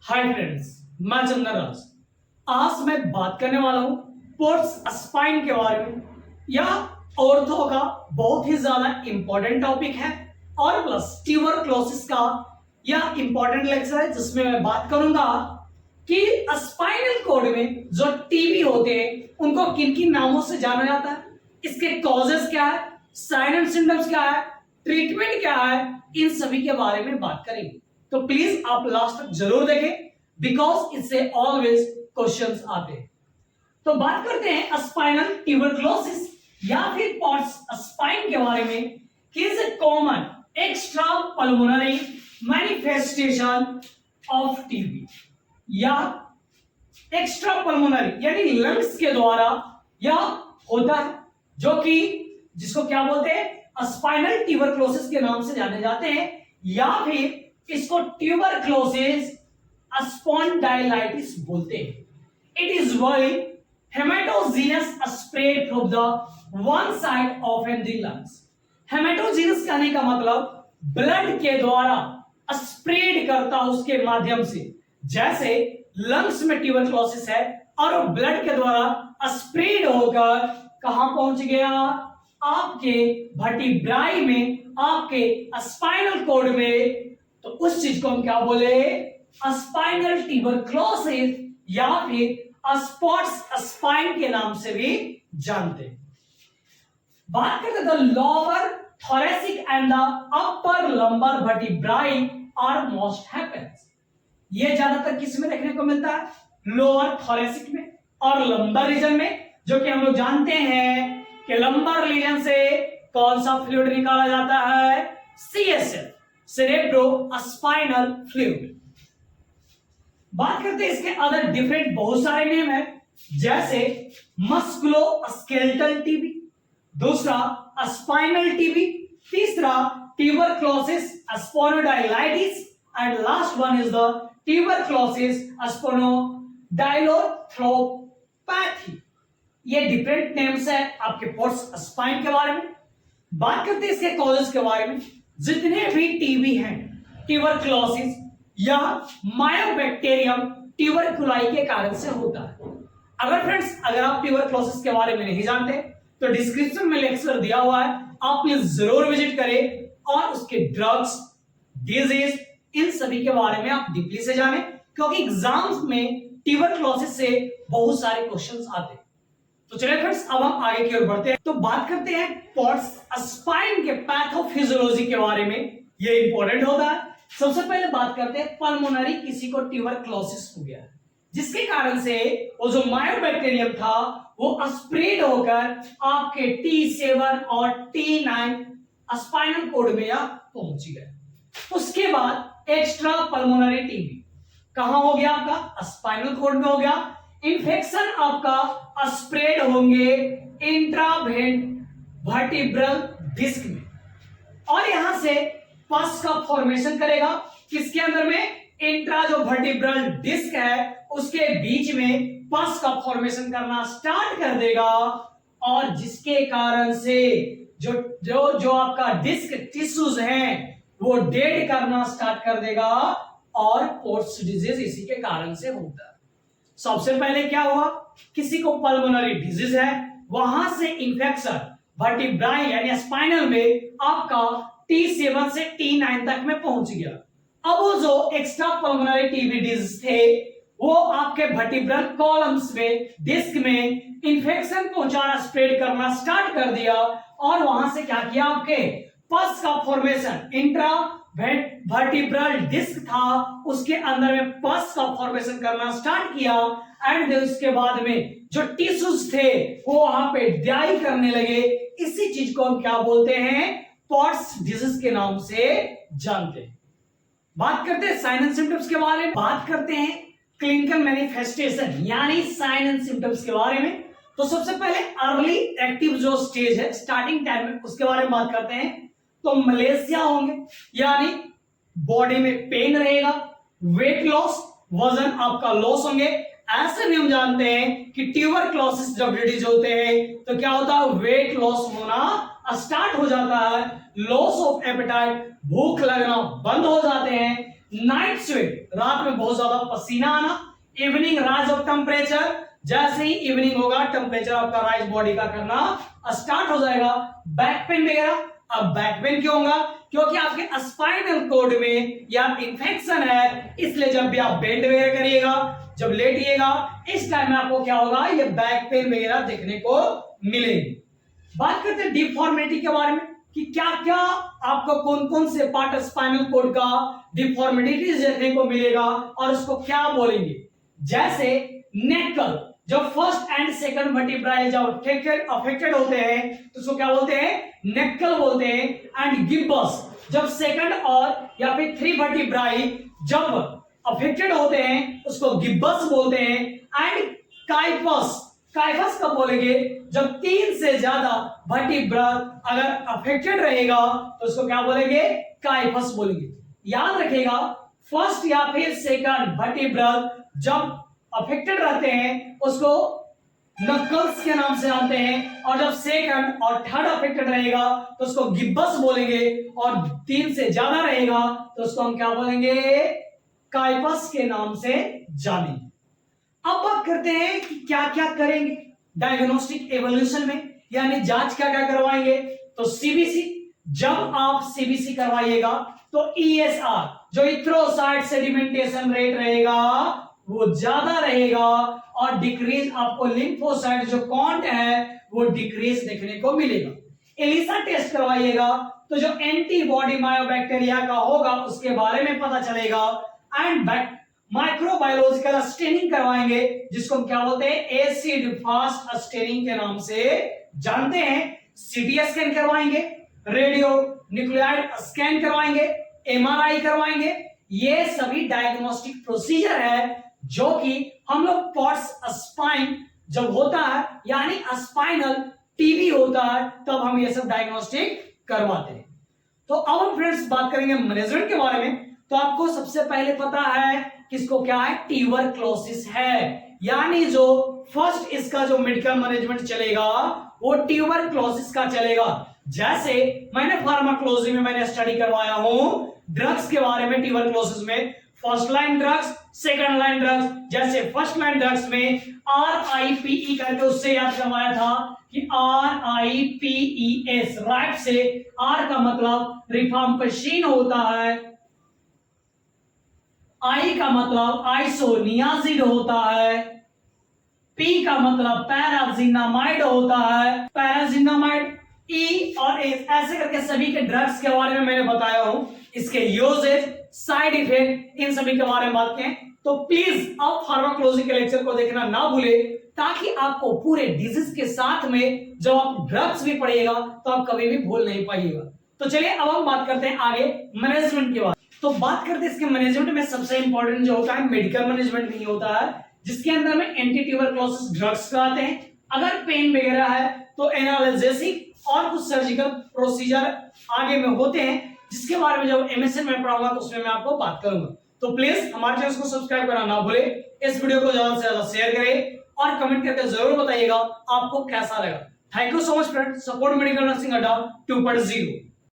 Hi friends, मैं चंदन राज। आज मैं बात करने वाला हूं पोर्ट्स स्पाइन के बारे में। यह ऑर्थो का बहुत ही ज्यादा इंपॉर्टेंट टॉपिक है और प्लस ट्यूबरक्लोसिस का यह इंपॉर्टेंट लेक्चर है जिसमें मैं बात करूंगा कि स्पाइनल कॉर्ड में जो टीबी होते हैं उनको किन किन नामों से जाना जाता है, इसके कॉजेस क्या है, साइन एंड सिम्टम्स क्या है, ट्रीटमेंट क्या है, इन सभी के बारे में बात करेंगे। तो प्लीज आप लास्ट तक जरूर देखें बिकॉज इससे ऑलवेज क्वेश्चंस आते हैं। तो बात करते हैं स्पाइनल ट्यूबरक्लोसिस या फिर पॉट्स स्पाइन के बारे में कि is a common extra pulmonary manifestation of TB या एक्स्ट्रा पल्मोनरी यानी लंग्स के द्वारा यह होता है, जो कि जिसको क्या बोलते हैं स्पाइनल ट्यूबरक्लोसिस के नाम से जाने जाते हैं या फिर इसको ट्यूबरक्लोसिस स्पॉन्डाइलाइटिस बोलते हैं। It is very haematogenous spread from the one side of an the lungs. Haematogenous कहने का मतलब ब्लड के द्वारा स्प्रेड करता उसके माध्यम से, जैसे लंग्स में ट्यूबरक्लोसिस है और वो ब्लड के द्वारा स्प्रेड होकर कहां पहुंच गया, आपके वर्टिब्राई में, आपके स्पाइनल कॉर्ड में। तो उस चीज को हम क्या बोले, स्पाइनल ट्यूबरक्लोसिस या फिर स्पॉट्स स्पाइन के नाम से भी जानते हैं। बात करते the lower thoracic and the upper lumbar vertebrae are most happens. ये ज्यादातर किस में देखने को मिलता है, लोअर थोरेसिक में और लंबर रीजन में, जो कि हम लोग जानते हैं कि लंबर रीजन से कौन सा फ्लूइड निकाला जाता है, सीएसएफ, सेरेब्रो स्पाइनल फ्लूइड। बात करते हैं इसके अदर डिफरेंट बहुत सारे नेम है, जैसे मस्कुलो स्केलेटल टीबी, दूसरा स्पाइनल टीबी, तीसरा tuberculosis spondylitis and last one is the tuberculosis spondyloarthropathy. ये डिफरेंट नेम्स है आपके पोर्ट्स स्पाइन के बारे में। बात करते हैं इसके कॉजेस के बारे में। जितने भी टीबी हैं, ट्यूबरक्लोसिस या मायोबैक्टीरियम ट्यूबरकुलाई के कारण से होता है। अगर आप ट्यूबरक्लोसिस के बारे में नहीं जानते तो डिस्क्रिप्शन में लेक्चर दिया हुआ है, आप प्लीज जरूर विजिट करें और उसके ड्रग्स, डिजीज, इन सभी के बारे में आप डीपली से जानें, क्योंकि एग्जाम्स में ट्यूबरक्लोसिस से बहुत सारे क्वेश्चंस आते हैं। तो चलिए फ्रेंड्स, अब हम आगे की ओर बढ़ते हैं। तो बात करते हैं पोर्ट्स स्पाइन के पैथोफिजियोलॉजी के बारे में, ये इंपॉर्टेंट होता है। सबसे पहले बात करते हैं पल्मोनरी, किसी को ट्यूबरक्लोसिस हो गया जिसके कारण से वो जो मायोबैक्टीरियम था वो स्प्रेड होकर आपके T7 और T9 स्पाइनल कॉर्ड में पहुंच गया। उसके बाद एक्स्ट्रा पल्मोनरी टीबी कहां हो गया, आपका स्पाइनल कॉर्ड में हो गया। इन्फेक्शन आपका स्प्रेड होंगे इंट्रावेंट वर्टिब्रल डिस्क में और यहां से पस का फॉर्मेशन करेगा। किसके अंदर में, इंट्रा जो वर्टिब्रल डिस्क है उसके बीच में पस का फॉर्मेशन करना स्टार्ट कर देगा और जिसके कारण से जो जो जो आपका डिस्क टिश्यूज हैं वो डेड करना स्टार्ट कर देगा और पोर्ट्स डिजीज इसी के कारण से होता है। सबसे पहले क्या हुआ, किसी को पल्मोनरी डिजीज है, वहां से इंफेक्शन वर्टिब्राई यानी स्पाइनल में आपका T7 से T9 तक में पहुंच गया। अब वो जो एक्स्ट्रा पल्मोनरी टीबी डिजीज थे वो आपके वर्टिब्रल कॉलम्स में, डिस्क में इंफेक्शन पहुंचाना, स्प्रेड करना स्टार्ट कर दिया और वहां से क्या किया, आपके पस का फॉर्मेशन, इंट्रा वर्टिब्रल डिस्क था उसके अंदर में पस का फॉर्मेशन करना स्टार्ट किया एंड उसके बाद में जो टिश्यूज थे वो वहां पे डाई करने लगे। इसी चीज को हम क्या बोलते हैं, पॉट्स डिजीज के नाम से जानते हैं। बात करते हैं साइन एंड सिम्टम्स के बारे में, बात करते हैं क्लिनिकल मैनिफेस्टेशन यानी साइन एंड सिम्टम्स के बारे में। तो सबसे पहले अर्ली एक्टिव जो स्टेज है, स्टार्टिंग टाइम में, उसके बारे में बात करते हैं। तो मलेशिया होंगे यानी बॉडी में पेन रहेगा, वेट लॉस, वजन आपका लॉस होंगे। ऐसे भी हम जानते हैं कि ट्यूबरक्लोसिस जब डिजीज होते हैं तो क्या होता है, वेट लॉस होना स्टार्ट हो जाता है, लॉस ऑफ एपेटाइट, भूख लगना बंद हो जाते हैं, नाइट स्वेट, रात में बहुत ज्यादा पसीना आना। इवनिंग राइज ऑफ टेम्परेचर, जैसे ही इवनिंग होगा टेम्परेचर आपका राइज बॉडी का करना स्टार्ट हो जाएगा। बैक पेन वगैरह, अब बैक पेन क्यों होगा? क्योंकि आपके स्पाइनल कोड में या इन्फेक्शन है, इसलिए जब भी आप बेंड वगैरह करिएगा, जब लेटिएगा, इस टाइम में आपको क्या होगा, ये बैक पेन वगैरह देखने को मिलेगी। बात करते हैं डिफॉर्मिटी के बारे में कि क्या क्या आपको कौन कौन से पार्ट स्पाइनल कोड का डिफॉर्मिटी देखने को मिलेगा और उसको क्या बोलेंगे। जैसे नेकल, जब फर्स्ट एंड सेकंड वर्टिब्राई जब अफेक्टेड होते हैं तो उसको क्या बोलते हैं? नेकल बोलते हैं। एंड गिब्बस, जब सेकंड और या फिर थ्री वर्टिब्राई जब अफेक्टेड होते हैं उसको गिब्बस बोलते हैं। एंड काइफस, काइफस कब बोलेंगे? जब 3 से ज्यादा वर्टिब्रा अगर अफेक्टेड रहेगा तो उसको क्या बोलेंगे? काइफस बोलेंगे। याद रखिएगा, फर्स्ट या फिर सेकंड वर्टिब्रा जब अफेक्टेड रहते हैं उसको नक्कल्स के नाम से जानते हैं, और जब सेकंड और थर्ड अफेक्टेड रहेगा तो उसको गिब्बस बोलेंगे, और 3 से ज्यादा रहेगा तो उसको हम क्या बोलेंगे? काइफस के नाम से जानेंगे। अब बात करते हैं कि क्या क्या करेंगे डायग्नोस्टिक एवोल्यूशन में, यानी जांच क्या क्या करवाएंगे। तो सीबीसी, जब आप सीबीसी करवाइएगा तो ईएसआर, जो इथ्रोसाइट सेडिमेंटेशन रेट रहेगा वो ज्यादा रहेगा, और डिक्रीज आपको लिम्फोसाइट जो काउंट है वो डिक्रीज देखने को मिलेगा। एलिसा टेस्ट करवाइएगा तो जो एंटीबॉडी मायोबैक्टीरिया का होगा उसके बारे में पता चलेगा। एंड माइक्रोबायोलॉजिकल स्टेनिंग करवाएंगे, जिसको हम क्या बोलते हैं? एसिड फास्ट स्टेनिंग के नाम से जानते हैं। सीटी स्कैन करवाएंगे, रेडियो न्यूक्लियाइड स्कैन करवाएंगे, एमआरआई करवाएंगे। ये सभी डायग्नोस्टिक प्रोसीजर है जो कि हम लोग पॉट्स स्पाइन जब होता है, यानी स्पाइनल टीबी होता है, तब हम ये सब डायग्नोस्टिक करवाते हैं। तो अब हम फ्रेंड्स बात करेंगे मैनेजमेंट के बारे में। तो आपको सबसे पहले पता है किसको क्या है? ट्यूबरक्लोसिस है, यानी जो फर्स्ट इसका जो मेडिकल मैनेजमेंट चलेगा वो ट्यूबरक्लोसिस का चलेगा। जैसे मैंने फार्माकोलॉजी में मैंने स्टडी करवाया हूं ड्रग्स के बारे में, ट्यूबरक्लोसिस में first line drugs, second line drugs. जैसे फर्स्ट लाइन ड्रग्स में RIPE करके उससे याद करवाया था कि RIPES, राइट से R का मतलब रिफाम्पिसिन होता है, I का मतलब आइसोनियाजिड होता है, P का मतलब पैराजिनामाइड होता है, पैराजिनामाइड, E और S, ऐसे करके सभी के ड्रग्स के बारे में मैंने बताया हूं, इसके यूजेज, साइड इफेक्ट, इन सभी के बारे में बात करें। तो प्लीज आप फार्माकोलॉजी के लेक्चर को देखना ना भूले, ताकि आपको पूरे डिजीज के साथ में जब आप ड्रग्स भी पढ़िएगा तो आप कभी भी भूल नहीं पाइएगा। तो चलिए अब हम बात करते हैं आगे मैनेजमेंट के बारे में। तो बात करते हैं इसके मैनेजमेंट में सबसे इंपॉर्टेंट जो होता है मेडिकल मैनेजमेंट नहीं होता है, जिसके अंदर में एंटी ट्यूबरक्लोसिस ड्रग्स कराते हैं। अगर पेन वगैरह है तो एनाल्जेसिक और कुछ सर्जिकल प्रोसीजर आगे में होते हैं, जिसके बारे में जब एमएसएन में पढ़ाऊंगा तो उसमें मैं आपको बात करूंगा। तो प्लीज हमारे चैनल को सब्सक्राइब करना ना भूले, इस वीडियो को ज्यादा से ज्यादा शेयर करें और कमेंट करके जरूर बताइएगा आपको कैसा लगा। Thank you so much friend, support medical nursing अड्डा 2.0।